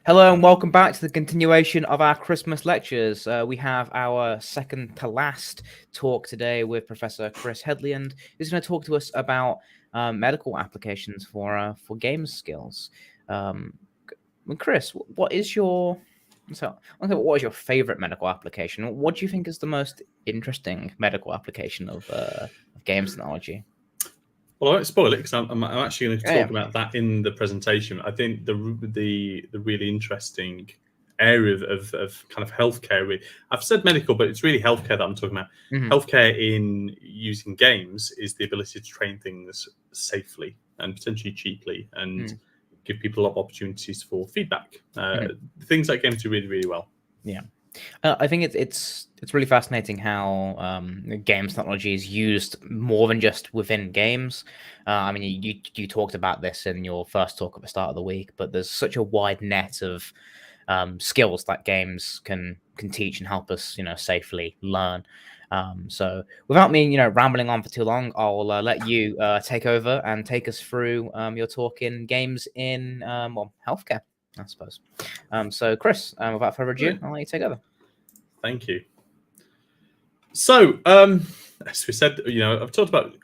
Hello and welcome back to the continuation of our Christmas lectures. We have our second to last talk today with Professor Chris Headland, who's going to talk to us about medical applications for games skills. Chris, what is your favorite medical application? What do you think is the most interesting medical application of games technology? Well, I won't spoil it because I'm actually going to talk about that in the presentation. I think the really interesting area of kind of healthcare. I've said medical, but it's really healthcare that I'm talking about. Healthcare in using games is the ability to train things safely and potentially cheaply, and give people a lot of opportunities for feedback. Things like games do really, really well. Yeah. I think it's really fascinating how games technology is used more than just within games. I mean, you talked about this in your first talk at the start of the week, but there's such a wide net of skills that games can teach and help us, safely learn. So without me, rambling on for too long, I'll let you take over and take us through your talk in games in healthcare, I suppose. So Chris, without further ado, I'll let you take over. Thank you. So, as we said, I've talked about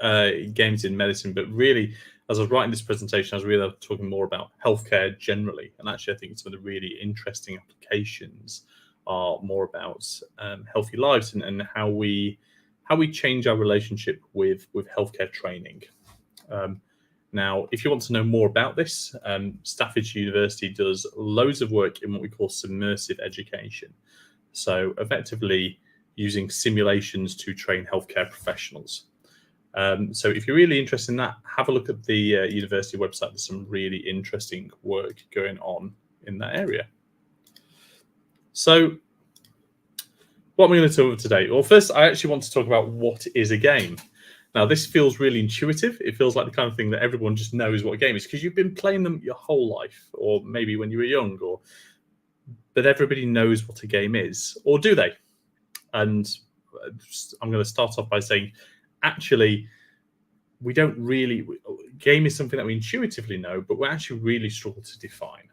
games in medicine, but really, as I was writing this presentation, I was really talking more about healthcare generally. And actually, I think some of the really interesting applications are more about healthy lives and how we change our relationship with healthcare training. Now, if you want to know more about this, Staffordshire University does loads of work in what we call submersive education. So effectively using simulations to train healthcare professionals. So if you're really interested in that, have a look at the university website. There's some really interesting work going on in that area. So what am I going to talk about today? Well, first, I actually want to talk about what is a game. Now, this feels really intuitive. It feels like the kind of thing that everyone just knows what a game is because you've been playing them your whole life, or maybe when you were young, but everybody knows what a game is, or do they? And I'm going to start off by saying, actually, we don't really. Game is something that we intuitively know, but we actually really struggle to define.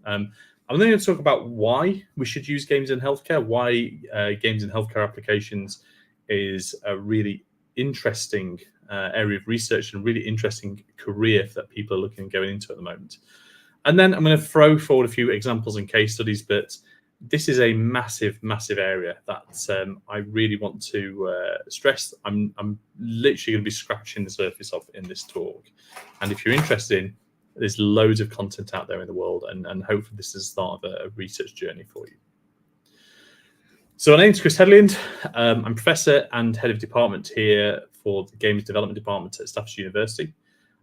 I'm then going to talk about why we should use games in healthcare, why games in healthcare applications is a really interesting area of research and really interesting career that people are looking at going into at the moment. And then I'm going to throw forward a few examples and case studies, but this is a massive, massive area that I really want to stress. I'm literally going to be scratching the surface of in this talk. And if you're interested in, there's loads of content out there in the world, and hopefully this is the start of a research journey for you. So my name's Chris Headland. I'm Professor and Head of Department here for the Games Development Department at Staffordshire University.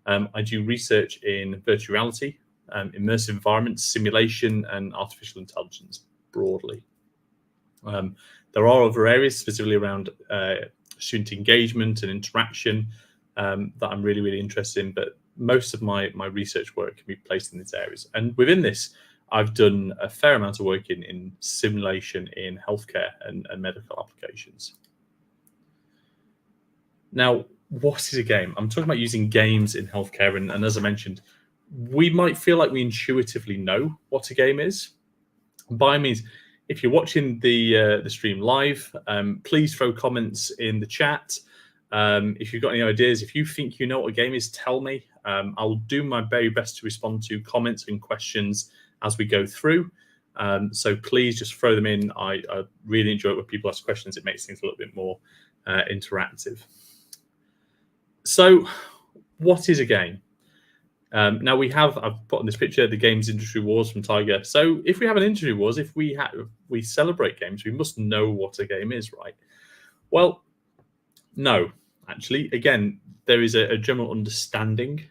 I do research in virtual reality, immersive environments, simulation, and artificial intelligence broadly. There are other areas, specifically around student engagement and interaction, that I'm really, really interested in, but most of my research work can be placed in these areas. And within this, I've done a fair amount of work in simulation in healthcare and medical applications. Now, what is a game? I'm talking about using games in healthcare, and as I mentioned, we might feel like we intuitively know what a game is. By means, if you're watching the stream live, please throw comments in the chat. If you've got any ideas, if you think you know what a game is, tell me. I'll do my very best to respond to comments and questions as we go through. So please just throw them in. I really enjoy it when people ask questions. It makes things a little bit more interactive. So what is a game? Now I've put on this picture the games industry wars from Tiger. So if we have an industry wars, if we celebrate games, we must know what a game is, right? Well, no, actually, again, there is a general understanding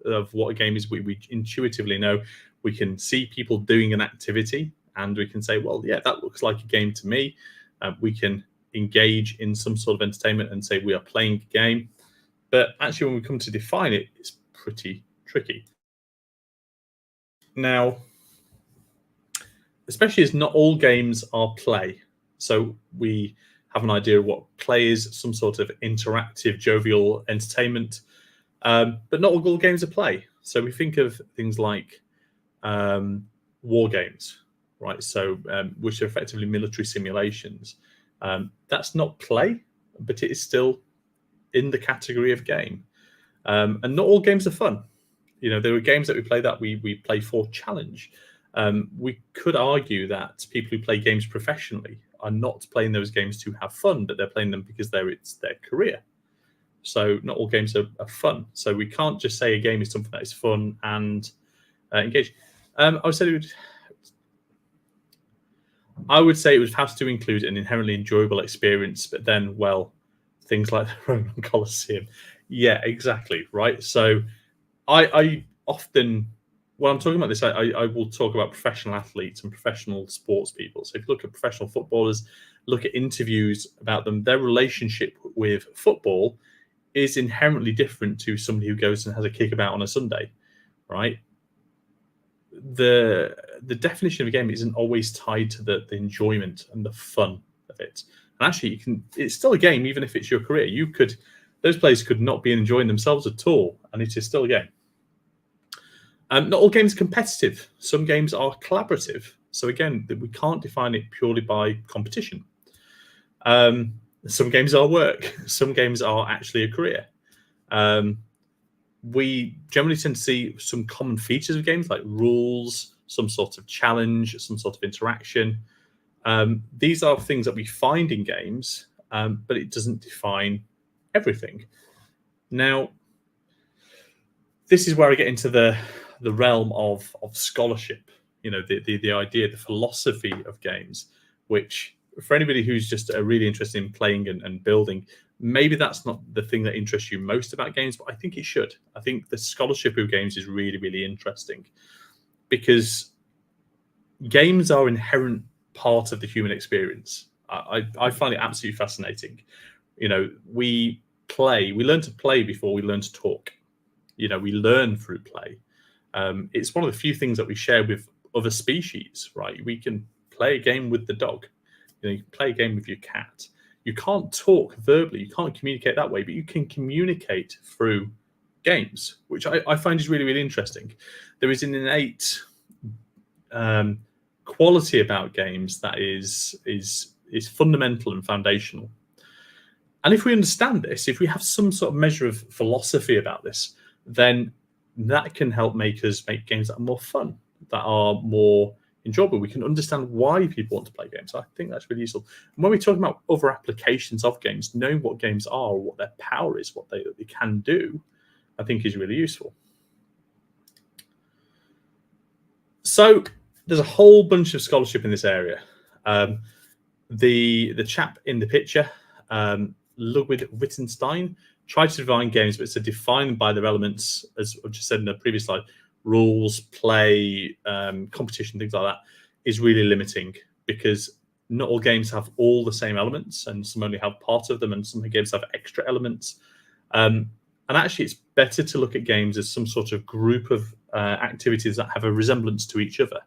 of what a game is. We intuitively know. We can see people doing an activity and we can say, well, yeah, that looks like a game to me. We can engage in some sort of entertainment and say we are playing a game. But actually, when we come to define it, it's pretty tricky. Now, especially as not all games are play. So we have an idea of what play is, some sort of interactive, jovial entertainment. But not all games are play. So we think of things like war games, right? So which are effectively military simulations. That's not play, but it is still in the category of game. And not all games are fun. There are games that we play that we play for challenge. We could argue that people who play games professionally are not playing those games to have fun, but they're playing them because it's their career. So not all games are fun. So we can't just say a game is something that is fun and engaging. I would say it would have to include an inherently enjoyable experience, but then, well, things like the Roman Colosseum. Yeah, exactly, right? So I often, when I'm talking about this, I will talk about professional athletes and professional sports people. So if you look at professional footballers, look at interviews about them, their relationship with football is inherently different to somebody who goes and has a kickabout on a Sunday, right? The definition of a game isn't always tied to the enjoyment and the fun of it. And actually, it's still a game, even if it's your career. Those players could not be enjoying themselves at all, and it is still a game. Not all games are competitive. Some games are collaborative. So again, we can't define it purely by competition. Some games are work. Some games are actually a career. We generally tend to see some common features of games like rules, some sort of challenge, some sort of interaction. These are things that we find in games, but it doesn't define everything. Now, this is where I get into the realm of scholarship, the idea, the philosophy of games, which for anybody who's just really interested in playing and building, maybe that's not the thing that interests you most about games, but I think it should. I think the scholarship of games is really, really interesting because games are an inherent part of the human experience. I find it absolutely fascinating. We learn to play before we learn to talk. We learn through play. It's one of the few things that we share with other species, right? We can play a game with the dog. You can play a game with your cat. You can't talk verbally. You can't communicate that way, but you can communicate through games, which I find is really, really interesting. There is an innate quality about games that is fundamental and foundational. And if we understand this, if we have some sort of measure of philosophy about this, then that can help make games that are more fun, that are more enjoyable. We can understand why people want to play games. I think that's really useful. And when we talk about other applications of games, knowing what games are, what their power is, what they can do, I think is really useful. So there's a whole bunch of scholarship in this area. The chap in the picture, Ludwig Wittgenstein, tried to define games, but it's defined by their elements, as I've just said in the previous slide, rules, play, competition, things like that, is really limiting because not all games have all the same elements, and some only have part of them, and some games have extra elements. And actually, it's better to look at games as some sort of group of activities that have a resemblance to each other.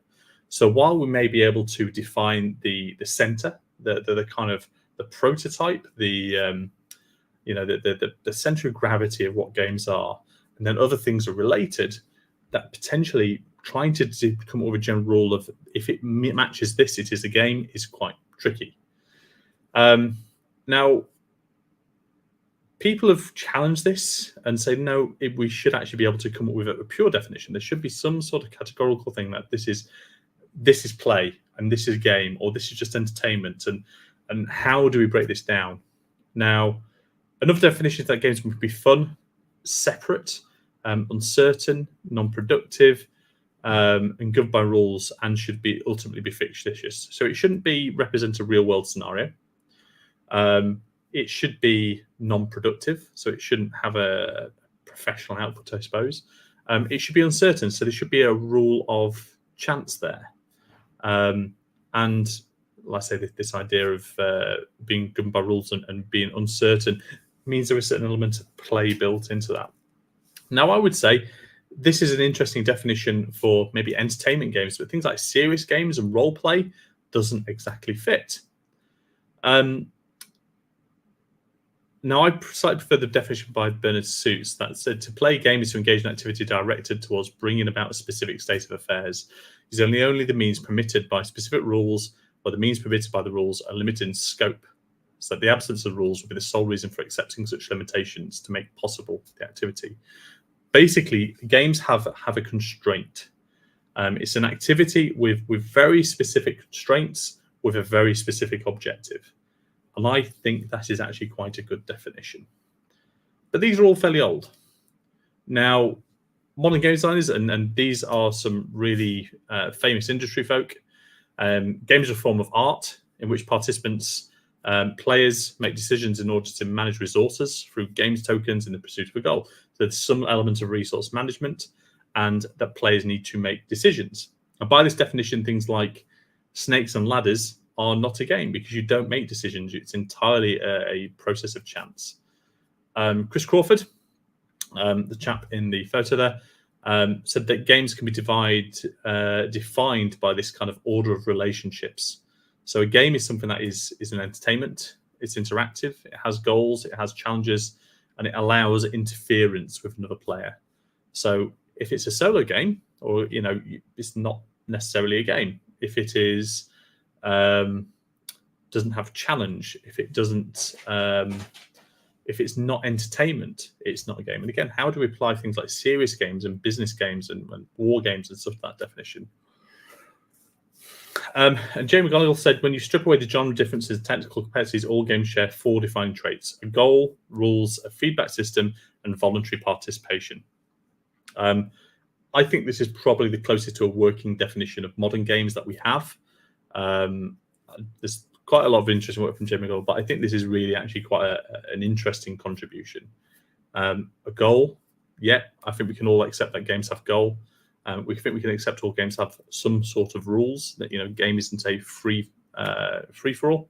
So while we may be able to define the center, the kind of the prototype, the center of gravity of what games are, and then other things are related, that potentially trying to come up with a general rule of if it matches this, it is a game, is quite tricky. Now, people have challenged this and say, no, we should actually be able to come up with a pure definition. There should be some sort of categorical thing that this is play and this is game, or this is just entertainment, and how do we break this down? Now, another definition is that games must be fun, separate, uncertain, non-productive, and governed by rules, and should be ultimately be fictitious. So it shouldn't represent a real-world scenario. It should be non-productive, so it shouldn't have a professional output, I suppose. It should be uncertain, so there should be a rule of chance there. And like I say, this idea of being governed by rules and being uncertain means there is a certain element of play built into that. Now, I would say this is an interesting definition for maybe entertainment games, but things like serious games and role play doesn't exactly fit. Now, I slightly prefer the definition by Bernard Suits that said to play a game is to engage in activity directed towards bringing about a specific state of affairs. is only the means permitted by specific rules, or the means permitted by the rules are limited in scope. So the absence of rules would be the sole reason for accepting such limitations to make possible the activity. Basically, games have a constraint. It's an activity with very specific constraints with a very specific objective. And I think that is actually quite a good definition. But these are all fairly old. Now, modern game designers, and these are some really famous industry folk, games are a form of art in which participants, players make decisions in order to manage resources through games tokens in the pursuit of a goal. So there's some element of resource management, and that players need to make decisions. And by this definition, things like snakes and ladders are not a game because you don't make decisions. It's entirely a process of chance. Chris Crawford, the chap in the photo there, said that games can be defined by this kind of order of relationships. So a game is something that is an entertainment. It's interactive. It has goals. It has challenges, and it allows interference with another player. So if it's a solo game, or it's not necessarily a game. If it is doesn't have challenge, if it doesn't, if it's not entertainment, it's not a game. And again, how do we apply things like serious games and business games and war games and stuff to that definition? And Jamie McGonigal said, when you strip away the genre differences, technical complexities, all games share 4 defining traits: a goal, rules, a feedback system, and voluntary participation. I think this is probably the closest to a working definition of modern games that we have. There's quite a lot of interesting work from Jamie McGonigal, but I think this is really actually quite an interesting contribution. A goal, yeah, I think we can all accept that games have goal. We think we can accept all games have some sort of rules, that game isn't a free for all.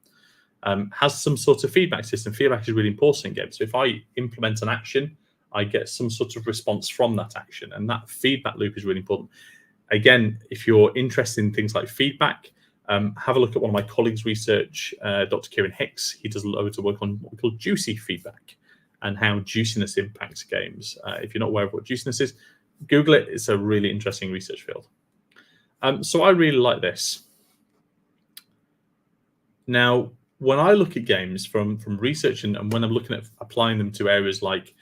Has some sort of feedback system. Feedback is really important in games. So if I implement an action, I get some sort of response from that action, and that feedback loop is really important. Again, if you're interested in things like feedback, have a look at one of my colleagues' research, Dr. Kieran Hicks. He does loads of work on what we call juicy feedback and how juiciness impacts games. If you're not aware of what juiciness is, Google it. It's a really interesting research field. So I really like this. Now, when I look at games from research and when I'm looking at applying them to areas like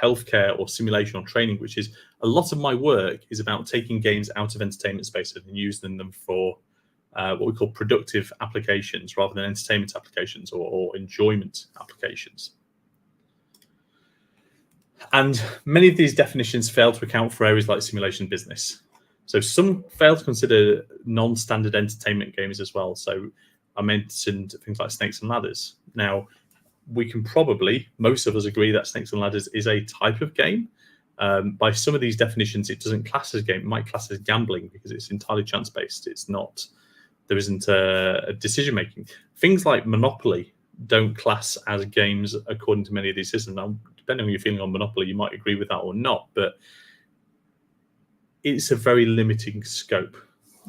healthcare or simulation or training, which is a lot of my work, is about taking games out of entertainment spaces and using them for what we call productive applications rather than entertainment applications or enjoyment applications. And many of these definitions fail to account for areas like simulation business. So some fail to consider non-standard entertainment games as well. So I mentioned things like Snakes and Ladders. Now, we can probably, most of us agree that Snakes and Ladders is a type of game. By some of these definitions, it doesn't class as a game. It might class as gambling because it's entirely chance-based. It's not, there isn't a decision-making. Things like Monopoly don't class as games according to many of these systems. Now, depending on your feeling on Monopoly, you might agree with that or not, but it's a very limiting scope,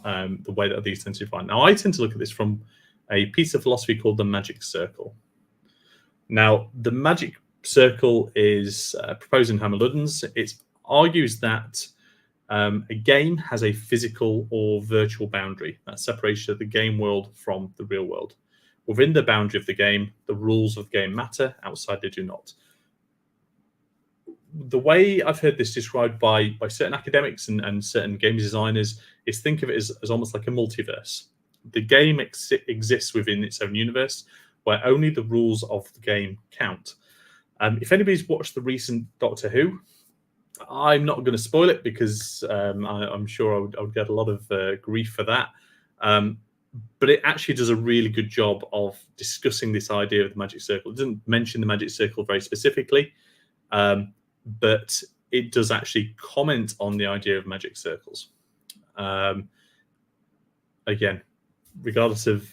the way that these tend to define. Now, I tend to look at this from a piece of philosophy called the Magic Circle. Now, the Magic Circle is proposed in Homo Ludens. It argues that a game has a physical or virtual boundary, that separation of the game world from the real world. Within the boundary of the game, the rules of the game matter. Outside, they do not. The way I've heard this described by certain academics and certain game designers is think of it as almost like a multiverse. The game exists within its own universe where only the rules of the game count. If anybody's watched the recent Doctor Who, I'm not going to spoil it because I'm sure I would get a lot of grief for that. But it actually does a really good job of discussing this idea of the Magic Circle. It doesn't mention the Magic Circle very specifically, but it does actually comment on the idea of magic circles. Again, regardless of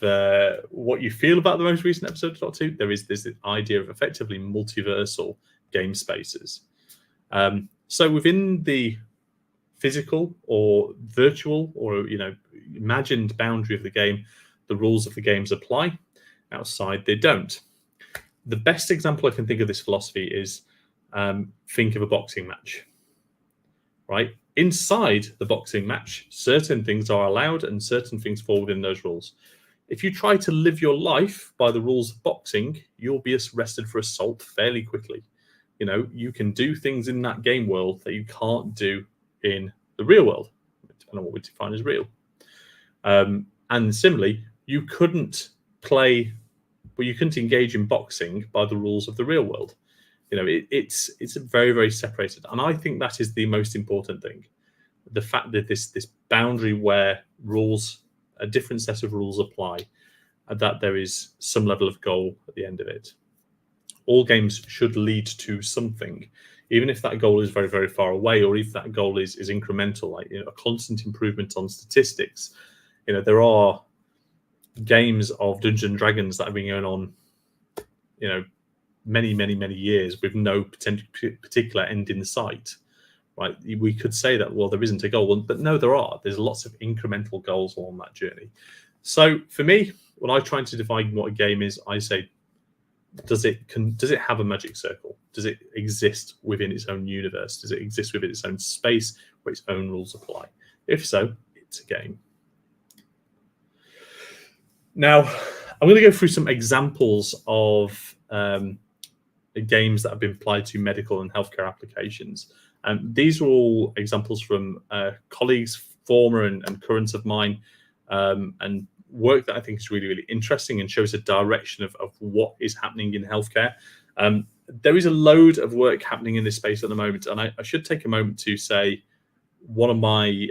what you feel about the most recent episode of Doctor Who, there is this idea of effectively multiversal game spaces. So within the physical or virtual or imagined boundary of the game, the rules of the games apply. Outside, they don't. The best example I can think of this philosophy is think of a boxing match, right? inside the boxing match, certain things are allowed and certain things fall within those rules. If you try to live your life by the rules of boxing, you'll be arrested for assault fairly quickly. You can do things in that game world that you can't do in the real world, depending on what we define as real. And similarly, you couldn't engage in boxing by the rules of the real world. It's very, very separated, and I think that is the most important thing. The fact that this boundary where a different set of rules apply, and that there is some level of goal at the end of it. All games should lead to something, even if that goal is very, very far away, or if that goal is incremental, like a constant improvement on statistics. There are games of Dungeons and Dragons that have been going on, many, many, many years with no particular end in sight. Right? We could say that, well, there isn't a goal, but no, there are. There's lots of incremental goals along that journey. So for me, when I'm trying to define what a game is, I say, does it have a magic circle? Does it exist within its own universe? Does it exist within its own space where its own rules apply? If so, it's a game. Now, I'm going to go through some examples of games that have been applied to medical and healthcare applications. These are all examples from colleagues, former and current of mine, and work that I think is really, really interesting and shows a direction of what is happening in healthcare. There is a load of work happening in this space at the moment, and I should take a moment to say one of my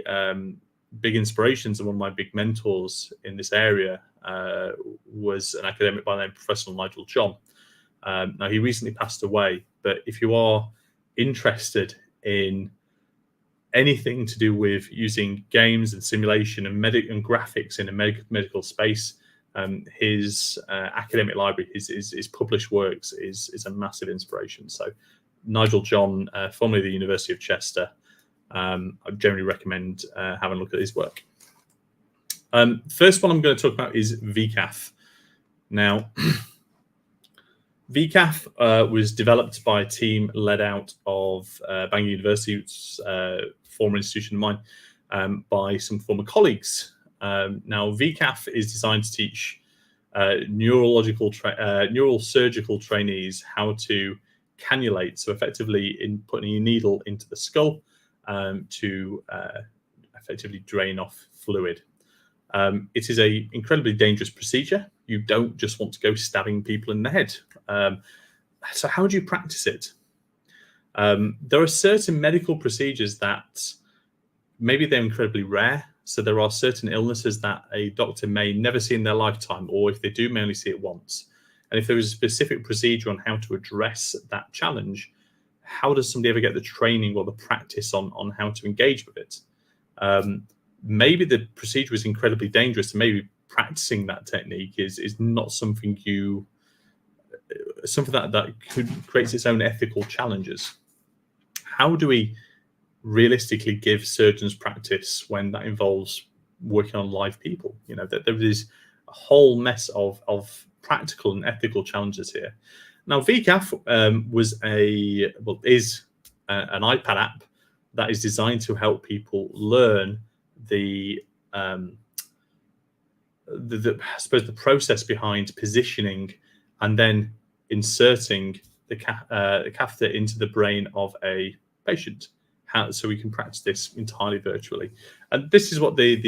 big inspirations and one of my big mentors in this area was an academic by the name of Professor Nigel John. Now, he recently passed away, but if you are interested in anything to do with using games and simulation and graphics in a medical space, his academic library, his published works is a massive inspiration. So Nigel John, formerly the University of Chester, I generally recommend having a look at his work. First one I'm going to talk about is VCAF. Now, VCAF was developed by a team led out of Bangor University's former institution of mine, by some former colleagues. Now, VCAF is designed to teach neural surgical trainees how to cannulate, so effectively in putting a needle into the skull to effectively drain off fluid. It is an incredibly dangerous procedure. You don't just want to go stabbing people in the head. So how do you practice it? There are certain medical procedures that maybe they're incredibly rare. So there are certain illnesses that a doctor may never see in their lifetime, or if they do, may only see it once. And if there is a specific procedure on how to address that challenge, how does somebody ever get the training or the practice on how to engage with it? Maybe the procedure is incredibly dangerous, and maybe practicing that technique is not something that creates its own ethical challenges. How do we realistically give surgeons practice when that involves working on live people? That there is a whole mess of practical and ethical challenges here. Now, VCAF is an iPad app that is designed to help people learn the process behind positioning and then inserting the catheter into the brain of a patient, so we can practice this entirely virtually. And this is what the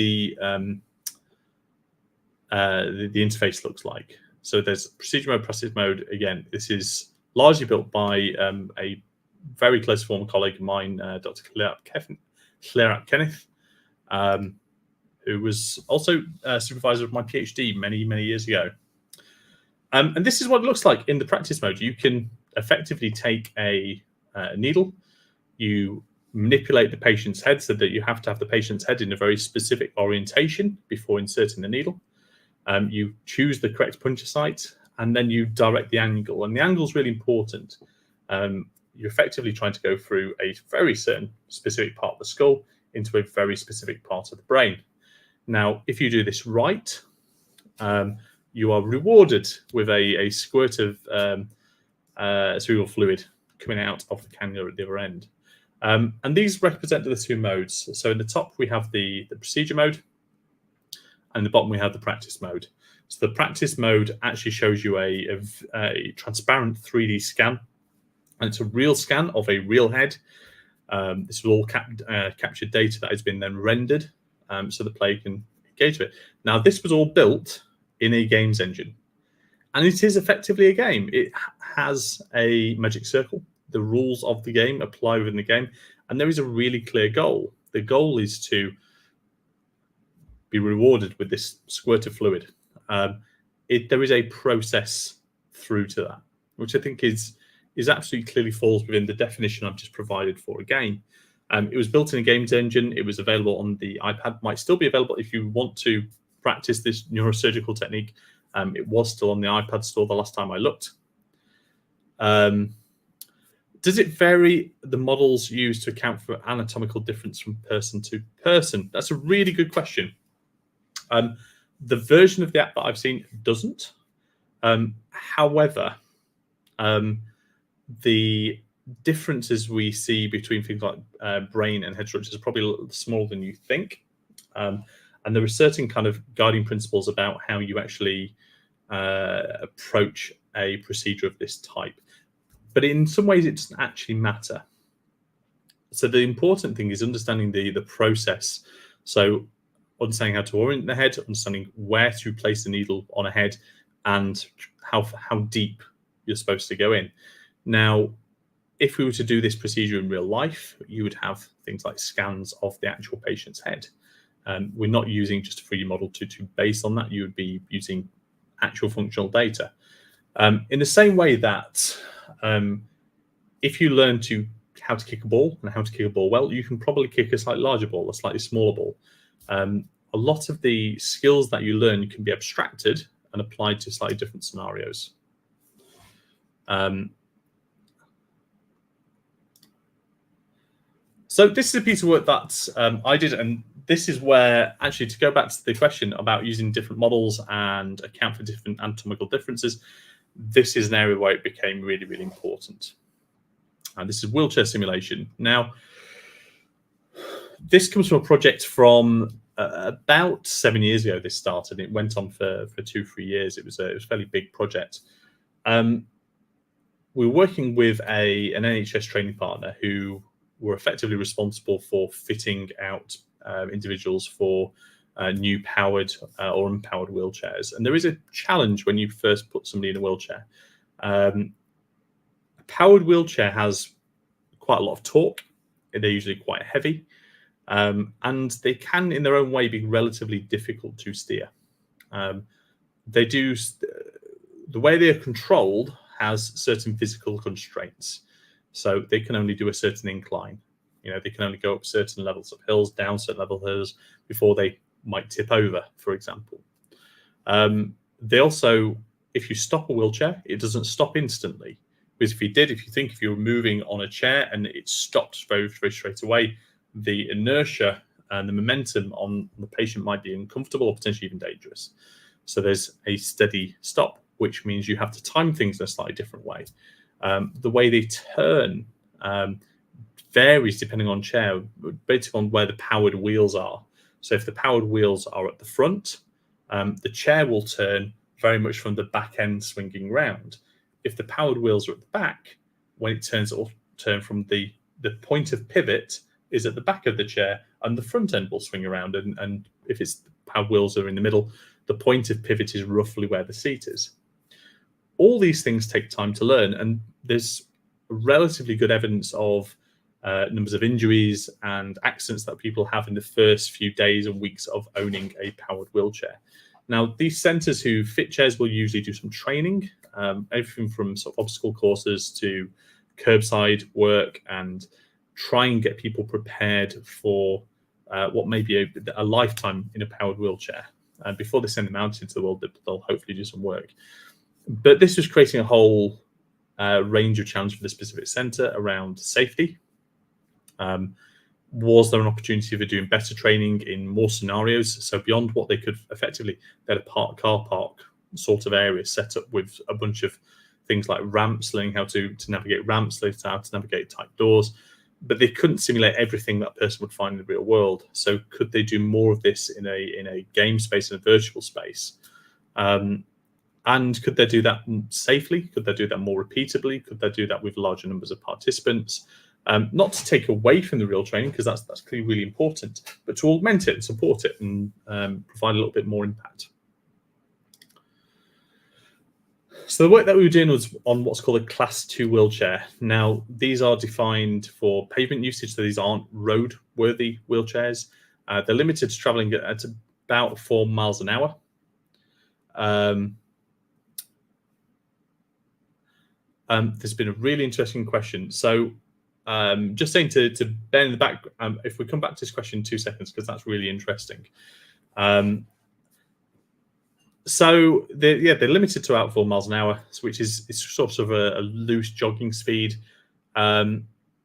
interface looks like. So there's procedure mode, process mode. Again, this is largely built by a very close former colleague of mine, Dr. Claire Kenneth, who was also a supervisor of my PhD many, many years ago. And this is what it looks like in the practice mode. You can effectively take a needle, you manipulate the patient's head so that you have to have the patient's head in a very specific orientation before inserting the needle. You choose the correct puncture site, and then you direct the angle. And the angle is really important. You're effectively trying to go through a very certain specific part of the skull into a very specific part of the brain. Now, if you do this right, you are rewarded with a squirt of cerebral fluid coming out of the cannula at the other end. And these represent the two modes. So in the top, we have the procedure mode, and in the bottom, we have the practice mode. So the practice mode actually shows you a transparent 3D scan, and it's a real scan of a real head. This will all capture data that has been then rendered, so the player can engage with it. Now, this was all built in a games engine, and it is effectively a game. It has a magic circle. The rules of the game apply within the game, and there is a really clear goal. The goal is to be rewarded with this squirt of fluid. There is a process through to that, which I think is absolutely clearly falls within the definition I've just provided for a game. It was built in a games engine. It was available on the iPad. Might still be available if you want to practice this neurosurgical technique. It was still on the iPad store the last time I looked. Does it vary the models used to account for anatomical difference from person to person? That's a really good question. The version of the app that I've seen doesn't. However, the differences we see between things like brain and head structures are probably a little smaller than you think. And there are certain kind of guiding principles about how you actually approach a procedure of this type. But in some ways, it doesn't actually matter. So the important thing is understanding the process. So understanding how to orient the head, understanding where to place the needle on a head, and how deep you're supposed to go in. Now, if we were to do this procedure in real life, you would have things like scans of the actual patient's head. We're not using just a 3D model to base on that. You would be using actual functional data. In the same way that if you learn how to kick a ball and how to kick a ball well, you can probably kick a slightly larger ball, a slightly smaller ball. A lot of the skills that you learn can be abstracted and applied to slightly different scenarios. So this is a piece of work that I did, and this is where, actually, to go back to the question about using different models and account for different anatomical differences, this is an area where it became really, really important. And this is wheelchair simulation. Now, this comes from a project from about 7 years ago. This started. It went on for 2-3 years. It was a fairly big project. We were working with an NHS training partner who were effectively responsible for fitting out individuals for new powered or unpowered wheelchairs. And there is a challenge when you first put somebody in a wheelchair. A powered wheelchair has quite a lot of torque. They're usually quite heavy. And they can, in their own way, be relatively difficult to steer. The way they are controlled has certain physical constraints. So they can only do a certain incline. They can only go up certain levels of hills, down certain levels of hills before they might tip over, for example. They also, if you stop a wheelchair, it doesn't stop instantly. Because if you were moving on a chair and it stopped very, very straight away, the inertia and the momentum on the patient might be uncomfortable or potentially even dangerous. So there's a steady stop, which means you have to time things in a slightly different way. The way they turn varies depending on chair, based on where the powered wheels are. So if the powered wheels are at the front, the chair will turn very much from the back end swinging round. If the powered wheels are at the back, when it turns, it will turn from the point of pivot is at the back of the chair, and the front end will swing around. And if it's the powered wheels are in the middle, the point of pivot is roughly where the seat is. All these things take time to learn, and there's relatively good evidence of numbers of injuries and accidents that people have in the first few days and weeks of owning a powered wheelchair. Now, these centres who fit chairs will usually do some training, everything from sort of obstacle courses to curbside work, and try and get people prepared for what may be a lifetime in a powered wheelchair. And before they send them out into the world, they'll hopefully do some work. But this was creating a whole range of challenges for the specific centre around safety. Was there an opportunity for doing better training in more scenarios? So beyond what they could effectively, they had a car park sort of area set up with a bunch of things like ramps, learning how to navigate ramps, learning how to navigate tight doors. but they couldn't simulate everything that person would find in the real world. So could they do more of this in a game space, in a virtual space? And could they do that safely? Could they do that more repeatably? Could they do that with larger numbers of participants? Not to take away from the real training, because that's clearly really important, but to augment it and support it and provide a little bit more impact. So the work that we were doing was on what's called a Class 2 wheelchair. Now, these are defined for pavement usage, so these aren't road-worthy wheelchairs. They're limited to traveling at about 4 miles an hour. There's been a really interesting question. So just saying to Ben in the back, if we come back to this question in 2 seconds, because that's really interesting. So they're limited to about 4 miles an hour, which is sort of a loose jogging speed.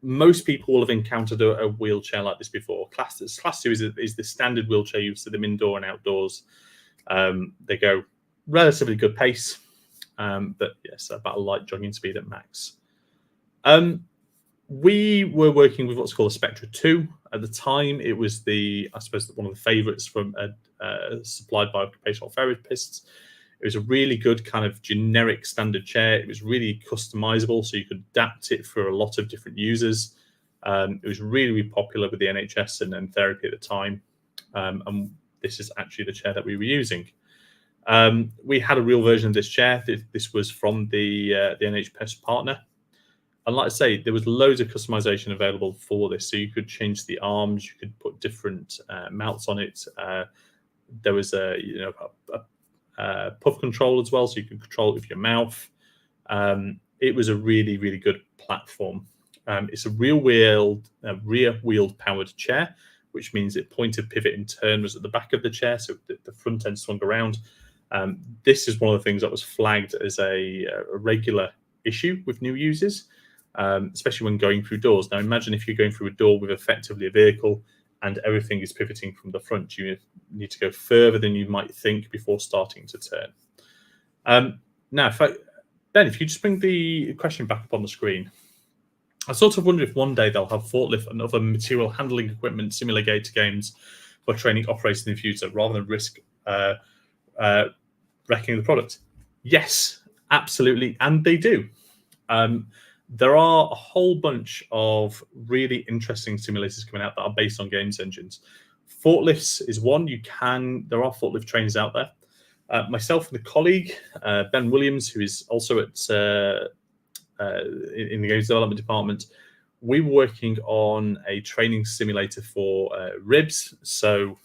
Most people will have encountered a wheelchair like this before. Class 2 is the standard wheelchair. You see them indoor and outdoors. They go relatively good pace, but yes, about a light jogging speed at max. We were working with what's called a Spectra 2. At the time, it was I suppose one of the favourites from supplied by occupational therapists. It was a really good kind of generic standard chair. It was really customizable, so you could adapt it for a lot of different users. It was really, really popular with the NHS and therapy at the time. And this is actually the chair that we were using. We had a real version of this chair. This was from the NHS partner. And like I say, there was loads of customization available for this. So you could change the arms, you could put different mounts on it. There was a puff control as well, so you could control it with your mouth. It was a really, really good platform. It's a rear-wheeled powered chair, which means it pointed, pivot, and turn was at the back of the chair, so the front end swung around. This is one of the things that was flagged as a regular issue with new users, especially when going through doors. Now, imagine if you're going through a door with effectively a vehicle and everything is pivoting from the front. You need to go further than you might think before starting to turn. Now, Ben, if you just bring the question back up on the screen. I sort of wonder if one day they'll have forklift and other material handling equipment simulator games for training operators in the future, rather than risk wrecking the product. Yes, absolutely, and they do. There are a whole bunch of really interesting simulators coming out that are based on games engines. Forklifts is one. There are forklift trainers out there. Myself and a colleague, Ben Williams, who is also in the games development department, we were working on a training simulator for ribs. So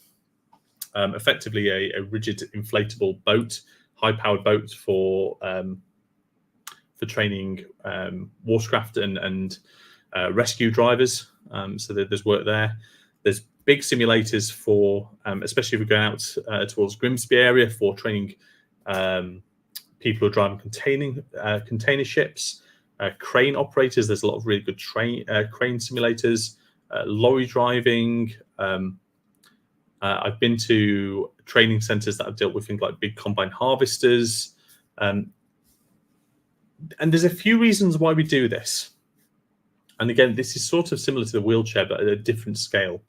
effectively a rigid inflatable boat, high-powered boat for training watercraft and rescue drivers. So there's work there. There's big simulators for, especially if we're going out towards Grimsby area, for training people who are driving container ships, crane operators. There's a lot of really good crane simulators, lorry driving. I've been to training centres that have dealt with things like big combine harvesters. And there's a few reasons why we do this. And again, this is sort of similar to the wheelchair, but at a different scale.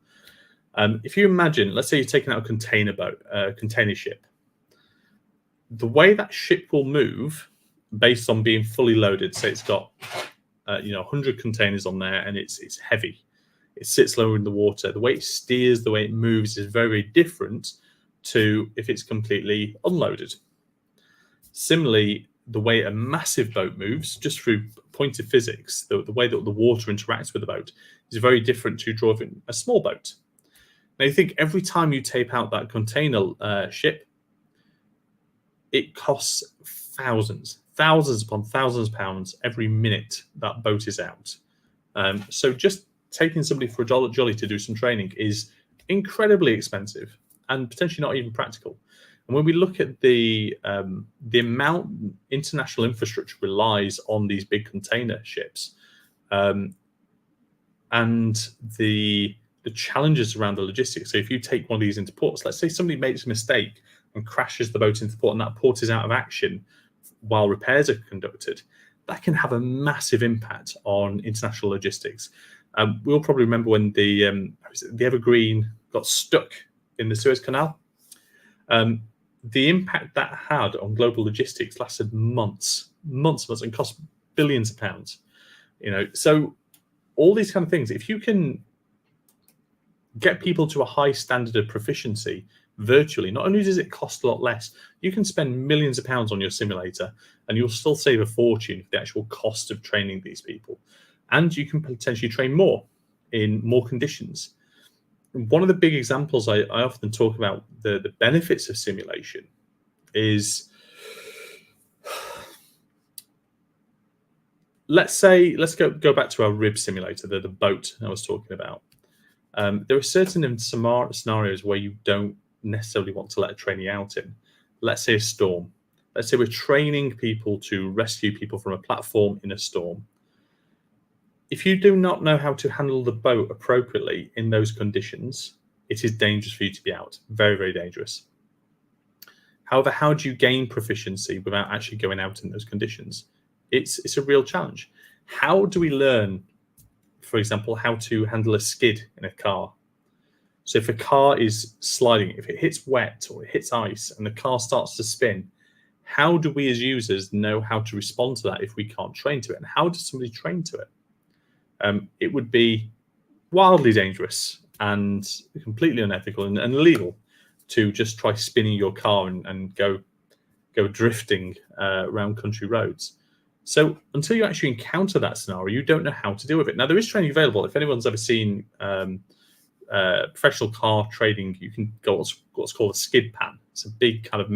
If you imagine, let's say you're taking out a container ship. The way that ship will move, based on being fully loaded, say it's got 100 containers on there and it's heavy. It sits lower in the water. The way it steers, the way it moves is very, very different to if it's completely unloaded. Similarly, the way a massive boat moves, just through point of physics, the way that the water interacts with the boat is very different to driving a small boat. Now, you think every time you tape out that container ship, it costs thousands upon thousands of pounds every minute that boat is out. So just taking somebody for a jolly to do some training is incredibly expensive and potentially not even practical. And when we look at the amount international infrastructure relies on these big container ships, and the challenges around the logistics. So if you take one of these into ports, let's say somebody makes a mistake and crashes the boat into port, and that port is out of action while repairs are conducted, that can have a massive impact on international logistics. We'll probably remember when the Evergreen got stuck in the Suez Canal. The impact that had on global logistics lasted months, and cost billions of pounds. So all these kind of things, if you can get people to a high standard of proficiency virtually, not only does it cost a lot less, you can spend millions of pounds on your simulator and you'll still save a fortune for the actual cost of training these people. And you can potentially train more in more conditions. One of the big examples I often talk about the benefits of simulation is, let's go back to our rib simulator, the boat I was talking about. There are certain scenarios where you don't necessarily want to let a trainee out in. Let's say a storm. Let's say we're training people to rescue people from a platform in a storm. If you do not know how to handle the boat appropriately in those conditions, it is dangerous for you to be out. Very, very dangerous. However, how do you gain proficiency without actually going out in those conditions? It's a real challenge. How do we learn, for example, how to handle a skid in a car? So if a car is sliding, if it hits wet or it hits ice and the car starts to spin, how do we as users know how to respond to that if we can't train to it? And how does somebody train to it? It would be wildly dangerous and completely unethical and illegal to just try spinning your car and go drifting around country roads. So until you actually encounter that scenario, you don't know how to deal with it. Now, there is training available. If anyone's ever seen professional car trading, you can go what's called a skid pan. It's a big kind of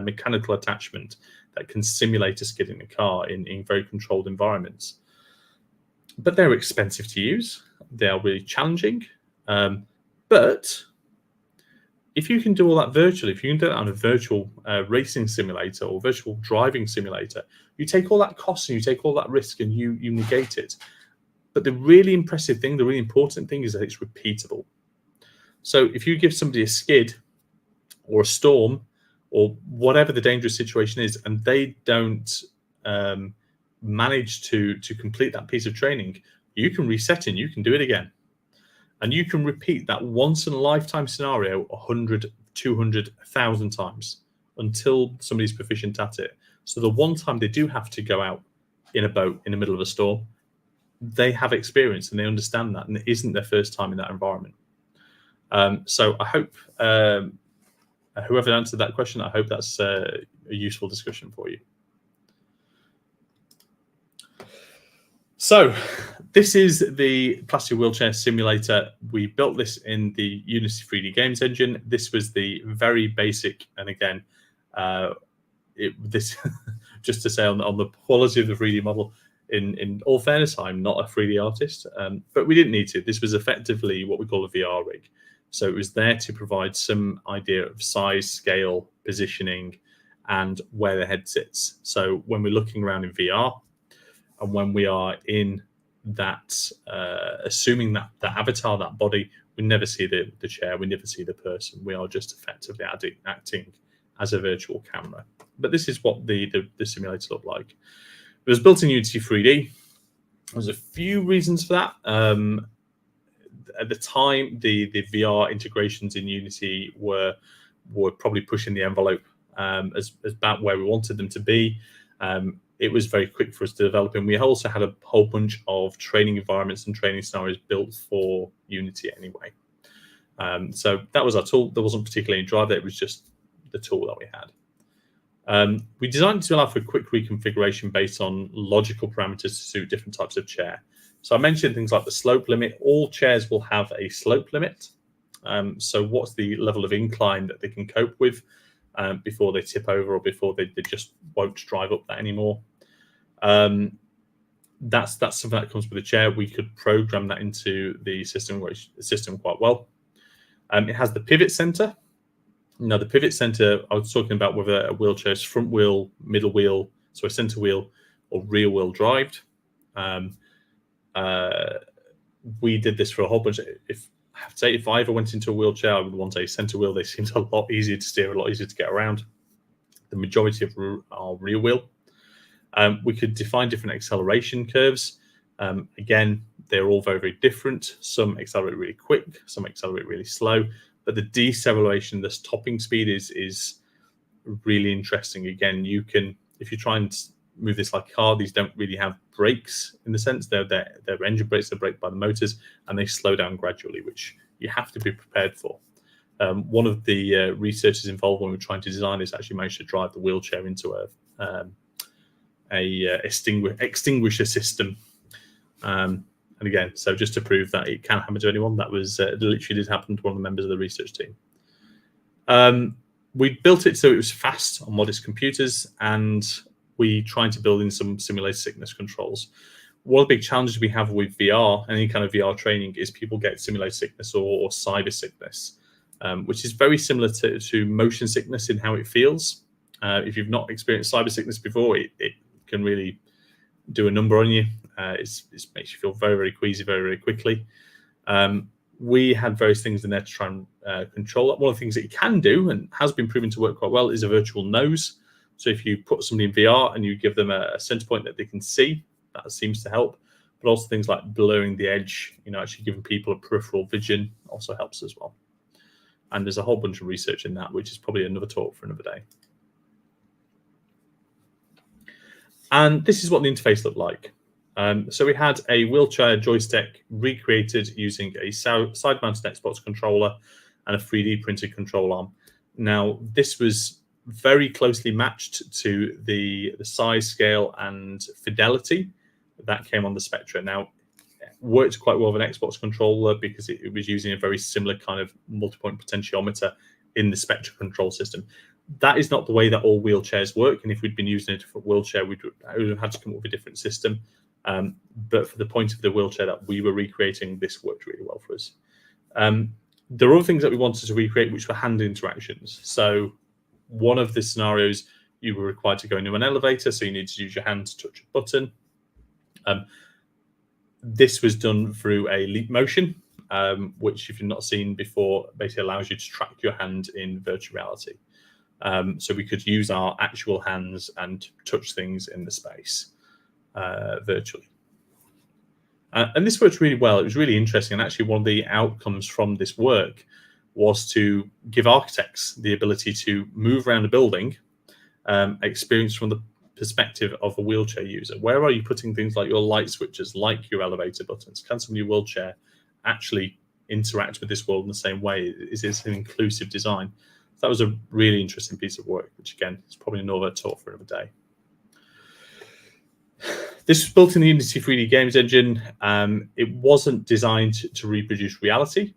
mechanical attachment that can simulate a skid in a car in very controlled environments. But they're expensive to use. They are really challenging. But if you can do all that virtually, if you can do that on a virtual racing simulator or virtual driving simulator, you take all that cost and you take all that risk and you negate it. But the really impressive thing, the really important thing is that it's repeatable. So if you give somebody a skid or a storm or whatever the dangerous situation is, and they don't manage to complete that piece of training, you can reset and you can do it again. And you can repeat that once in a lifetime scenario 100, 200, 1,000 times until somebody's proficient at it. So the one time they do have to go out in a boat in the middle of a storm, they have experience and they understand that, and it isn't their first time in that environment. So I hope whoever answered that question, I hope that's a useful discussion for you. So this is the plastic wheelchair simulator. We built this in the Unity 3D games engine. This was the very basic, and again, this just to say on the quality of the 3D model, in all fairness, I'm not a 3D artist, but we didn't need to. This was effectively what we call a VR rig. So it was there to provide some idea of size, scale, positioning, and where the head sits. So when we're looking around in VR, and when we are in that, assuming that the avatar, that body, we never see the chair, we never see the person. We are just effectively acting as a virtual camera. But this is what the simulator looked like. It was built in Unity 3D. There's a few reasons for that. At the time, the VR integrations in Unity were probably pushing the envelope as about where we wanted them to be. It was very quick for us to develop, and we also had a whole bunch of training environments and training scenarios built for Unity anyway. So that was our tool. There wasn't particularly any drive there. It was just the tool that we had. We designed it to allow for quick reconfiguration based on logical parameters to suit different types of chair. So I mentioned things like the slope limit. All chairs will have a slope limit. So what's the level of incline that they can cope with before they tip over or before they just won't drive up that anymore. That's something that comes with the chair. We could program that into the system quite well. It has the pivot center. Now, the pivot center, I was talking about whether a wheelchair is front wheel, middle wheel, so a center wheel, or rear wheel drive. We did this for a whole bunch. If I ever went into a wheelchair, I would want a center wheel. They seemed a lot easier to steer, a lot easier to get around. The majority of our rear wheel. We could define different acceleration curves. Again, they're all very, very different. Some accelerate really quick, some accelerate really slow, but the deceleration, the stopping speed is really interesting. Again, you can, if you try and move this like a car, these don't really have brakes in the sense they're engine brakes, they're braked by the motors, and they slow down gradually, which you have to be prepared for. One of the researchers involved when we were trying to design this actually managed to drive the wheelchair into a extinguisher system. And again, so just to prove that it can happen to anyone, that was literally did happen to one of the members of the research team. We built it so it was fast on modest computers, and we tried to build in some simulated sickness controls. One of the big challenges we have with VR, any kind of VR training, is people get simulated sickness or cyber sickness, which is very similar to motion sickness in how it feels. If you've not experienced cyber sickness before, it can really do a number on you. It makes you feel very, very queasy very, very quickly. We had various things in there to try and control that. One of the things that you can do, and has been proven to work quite well, is a virtual nose. So if you put somebody in VR and you give them a center point that they can see, that seems to help. But also things like blurring the edge, actually giving people a peripheral vision also helps as well. And there's a whole bunch of research in that, which is probably another talk for another day. And this is what the interface looked like. So we had a wheelchair joystick recreated using a side-mounted Xbox controller and a 3D printed control arm. Now, this was very closely matched to the size, scale, and fidelity that came on the Spectra. Now, it worked quite well with an Xbox controller because it was using a very similar kind of multi-point potentiometer in the Spectra control system. That is not the way that all wheelchairs work, and if we'd been using a different wheelchair, we would have had to come up with a different system. But for the point of the wheelchair that we were recreating, this worked really well for us. There are other things that we wanted to recreate, which were hand interactions. So one of the scenarios, you were required to go into an elevator, so you need to use your hand to touch a button. This was done through a leap motion, which, if you've not seen before, basically allows you to track your hand in virtual reality. So we could use our actual hands and touch things in the space virtually. And this worked really well. It was really interesting. And actually, one of the outcomes from this work was to give architects the ability to move around a building, experience from the perspective of a wheelchair user. Where are you putting things like your light switches, like your elevator buttons? Can somebody in a wheelchair actually interact with this world in the same way? Is this an inclusive design? That was a really interesting piece of work, which again is probably another talk for another day. This was built in the Unity 3D games engine. It wasn't designed to reproduce reality.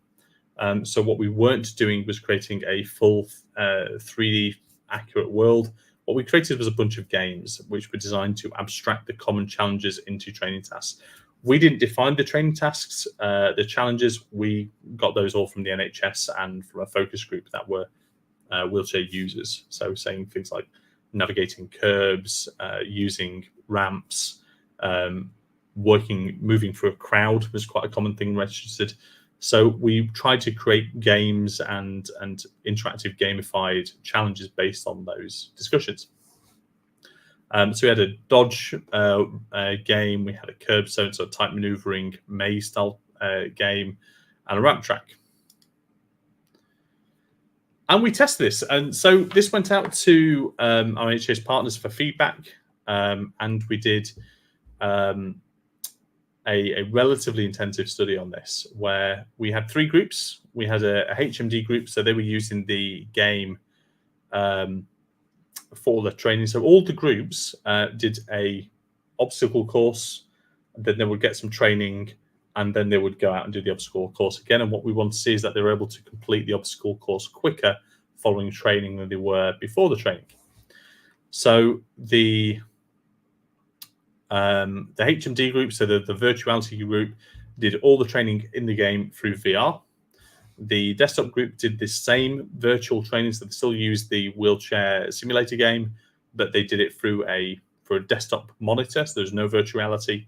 So what we weren't doing was creating a full 3D accurate world. What we created was a bunch of games which were designed to abstract the common challenges into training tasks. We didn't define the training tasks, the challenges. We got those all from the NHS and from a focus group that were wheelchair users. So saying things like navigating curbs, using ramps, moving through a crowd was quite a common thing registered. So we tried to create games and interactive gamified challenges based on those discussions. So we had a dodge game, we had a curb so type maneuvering maze style game, and a ramp track. And we tested this. And so this went out to our NHS partners for feedback. And we did a relatively intensive study on this, where we had 3 groups. We had a HMD group, so they were using the game for the training. So all the groups did a obstacle course, and then they would get some training, and then they would go out and do the obstacle course again. And what we want to see is that they were able to complete the obstacle course quicker following training than they were before the training. So the HMD group, so the virtuality group, did all the training in the game through VR. The desktop group did the same virtual training, so they still used the wheelchair simulator game, but they did it through a desktop monitor, so there's no virtuality.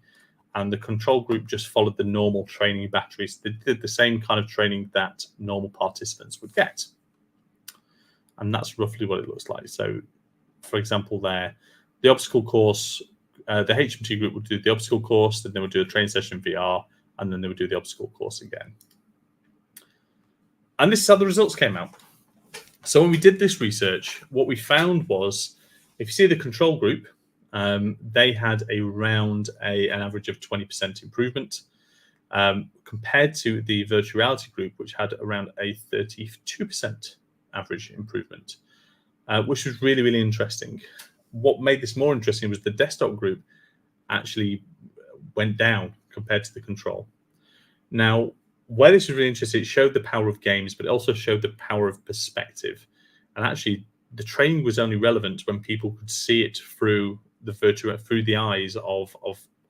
And the control group just followed the normal training batteries. They did the same kind of training that normal participants would get. And that's roughly what it looks like. So, for example, there, the obstacle course the HMT group would do the obstacle course, then they would do a training session in VR, and then they would do the obstacle course again. And this is how the results came out. So when we did this research, what we found was, if you see the control group, they had around an average of 20% improvement, compared to the virtual reality group, which had around a 32% average improvement, which was really, really interesting. What made this more interesting was the desktop group actually went down compared to the control. Now, where this was really interesting, it showed the power of games, but it also showed the power of perspective. And actually, the training was only relevant when people could see it through the eyes of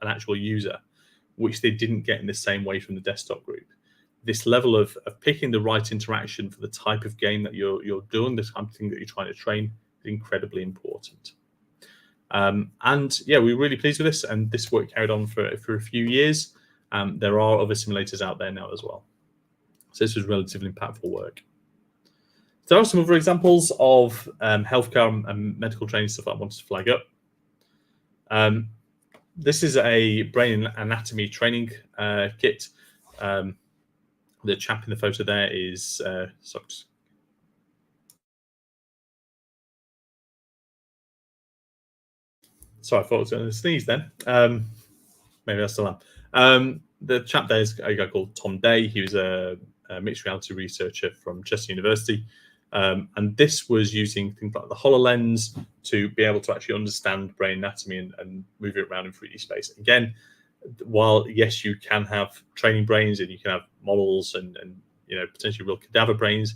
an actual user, which they didn't get in the same way from the desktop group. This level of picking the right interaction for the type of game that you're doing, the type of thing that you're trying to train, is incredibly important. And yeah, we were really pleased with this, and this work carried on for a few years. There are other simulators out there now as well. So this was relatively impactful work. There are some other examples of healthcare and medical training stuff I wanted to flag up. This is a brain anatomy training kit. The chap in the photo there is sorry, I thought I was going to sneeze then. Maybe I still am. The chap there is a guy called Tom Day. He was a mixed reality researcher from Chester University. And this was using things like the HoloLens to be able to actually understand brain anatomy and move it around in 3D space. Again, while yes, you can have training brains and you can have models and potentially real cadaver brains,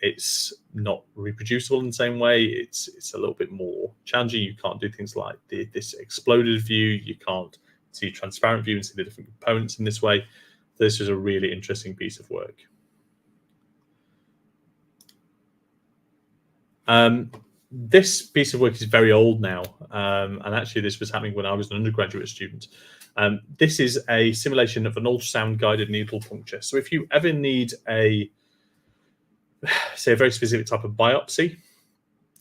it's not reproducible in the same way. It's a little bit more challenging. You can't do things like this exploded view. You can't see transparent view and see the different components in this way. This is a really interesting piece of work. This piece of work is very old now, and actually this was happening when I was an undergraduate student. This is a simulation of an ultrasound-guided needle puncture. So if you ever need a very specific type of biopsy,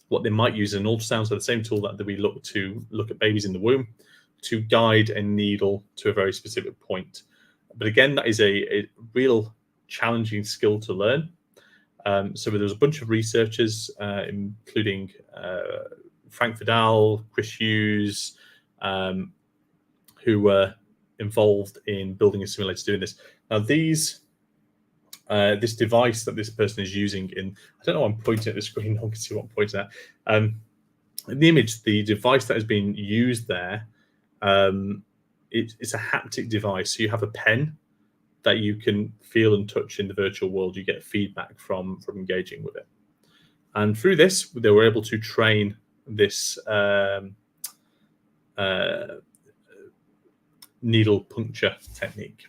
what they might use is an ultrasound, so the same tool that we look at babies in the womb, to guide a needle to a very specific point. But again, that is a real challenging skill to learn. So there was a bunch of researchers, including Frank Vidal, Chris Hughes, who were involved in building a simulator doing this. Now, this device that this person is using I don't know, I'm pointing at the screen, I can see what I'm pointing at. In the image, the device that is being used there, it's a haptic device. So you have a pen that you can feel and touch in the virtual world. You get feedback from engaging with it. And through this, they were able to train this needle puncture technique.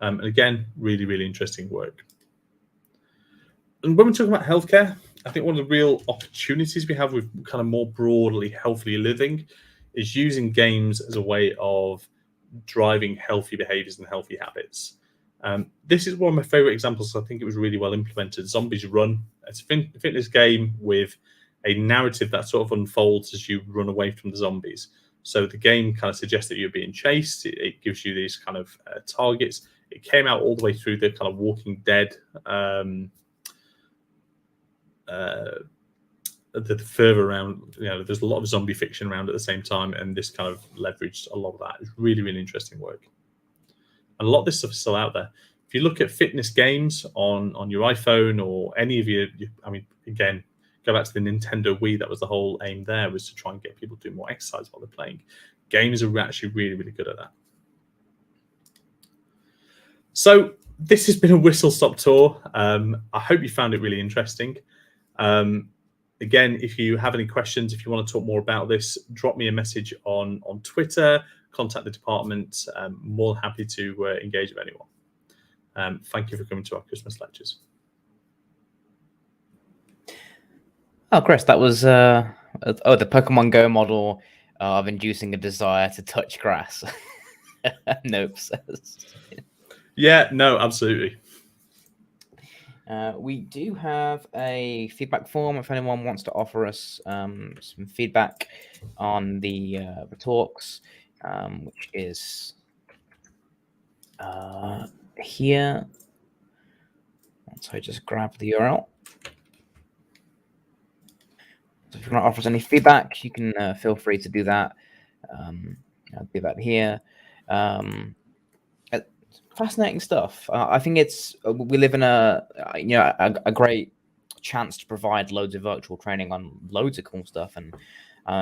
And again, really, really interesting work. And when we're talking about healthcare, I think one of the real opportunities we have with kind of more broadly healthy living is using games as a way of driving healthy behaviors and healthy habits. This is one of my favorite examples. I think it was really well implemented. Zombies Run. It's a fitness game with a narrative that sort of unfolds as you run away from the zombies. So the game kind of suggests that you're being chased. It gives you these kind of targets. It came out all the way through the kind of Walking Dead, the further around, there's a lot of zombie fiction around at the same time, and this kind of leveraged a lot of that. It's really, really interesting work. And a lot of this stuff is still out there. If you look at fitness games on your iPhone or any of your, again, go back to the Nintendo Wii, that was the whole aim there, was to try and get people to do more exercise while they're playing. Games are actually really, really good at that. So this has been a whistle-stop tour. I hope you found it really interesting. Again, if you have any questions, if you want to talk more about this, drop me a message on Twitter, contact the department. I'm more than happy to engage with anyone. Thank you for coming to our Christmas lectures. Oh, Chris, that was the Pokemon Go model of inducing a desire to touch grass. Nope. Yeah, no, absolutely. We do have a feedback form if anyone wants to offer us some feedback on the talks, which is here. So I just grab the URL. So if you want to offer us any feedback, you can feel free to do that. I'll do that here. Fascinating stuff. I think it's we live in a great chance to provide loads of virtual training on loads of cool stuff, and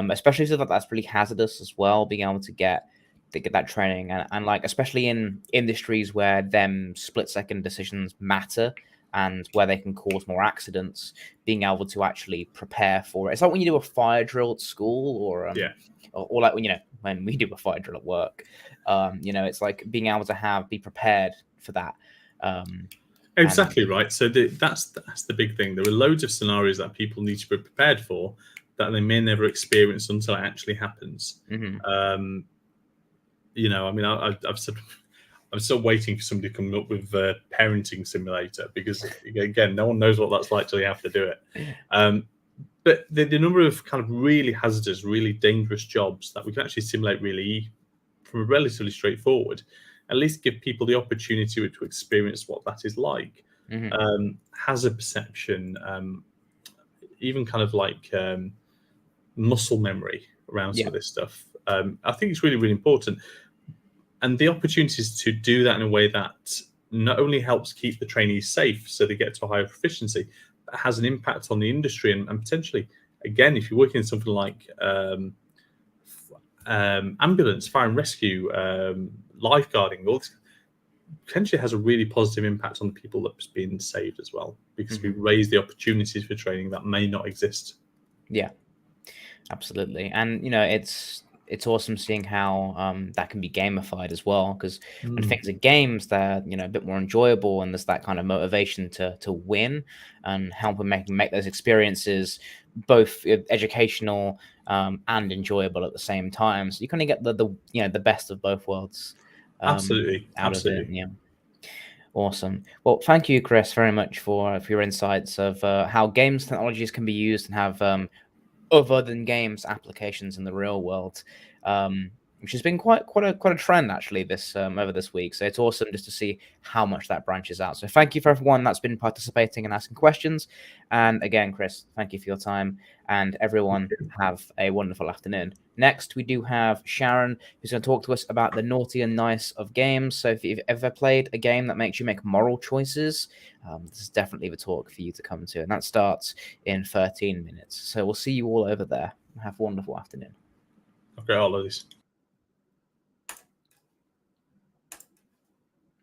especially so that's really hazardous as well. Being able to get that training, and like especially in industries where them split-second decisions matter and where they can cause more accidents, being able to actually prepare for it. It's like when you do a fire drill at school, or or like when we do a fire drill at work. It's like being able to be prepared for that. Exactly right. So that's the big thing. There are loads of scenarios that people need to be prepared for that they may never experience until it actually happens. Mm-hmm. I mean, I've said I'm still waiting for somebody to come up with a parenting simulator, because again, no one knows what that's like till you have to do it. But the number of kind of really hazardous, really dangerous jobs that we can actually simulate really from a relatively straightforward, at least give people the opportunity to experience what that is like. Mm-hmm. Hazard perception, even kind of like muscle memory around some of this stuff. I think it's really, really important. And the opportunities to do that in a way that not only helps keep the trainees safe so they get to a higher proficiency, but has an impact on the industry, and potentially, again, if you're working in something like ambulance, fire and rescue, lifeguarding, all this potentially has a really positive impact on the people that's being saved as well, because we raise the opportunities for training that may not exist. Yeah, absolutely. And it's awesome seeing how that can be gamified as well, because when things are games, they're a bit more enjoyable, and there's that kind of motivation to win and help and make those experiences both educational and enjoyable at the same time. So you kind of get the best of both worlds Absolutely. out of it. Yeah. Awesome. Well, thank you, Chris, very much for your insights of how games technologies can be used and have other than games applications in the real world, which has been quite a trend actually this over this week. So it's awesome just to see how much that branches out. So thank you for everyone that's been participating and asking questions. And again, Chris, thank you for your time. And everyone, have a wonderful afternoon. Next, we do have Sharon, who's going to talk to us about the naughty and nice of games. So if you've ever played a game that makes you make moral choices, this is definitely the talk for you to come to. And that starts in 13 minutes. So we'll see you all over there. Have a wonderful afternoon. Okay, all of this.